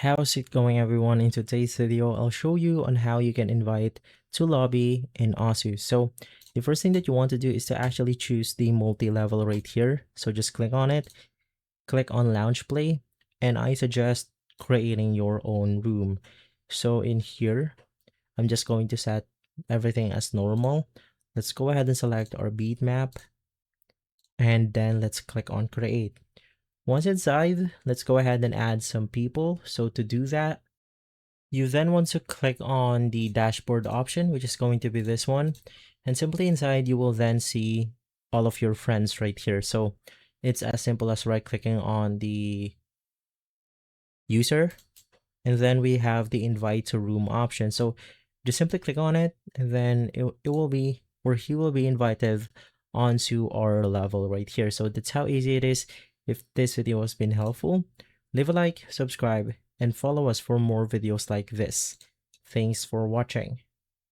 How's it going, everyone? In today's video, I'll show you on how you can invite to lobby in OSU. So the first thing that you want to do is to actually choose the multi-level right here. So just click on it, click on Lounge Play, and I suggest creating your own room. So in here, I'm just going to set everything as normal. Let's go ahead and select our beat map, and then let's click on Create. Once inside, let's go ahead and add some people. So to do that, you then want to click on the dashboard option, which is going to be this one. And simply inside, you will then see all of your friends right here. So it's as simple as right clicking on the user. And then we have the invite to room option. So just simply click on it, and then it will be, or he will be invited onto our level right here. So that's how easy it is. If this video has been helpful, leave a like, subscribe, and follow us for more videos like this. Thanks for watching.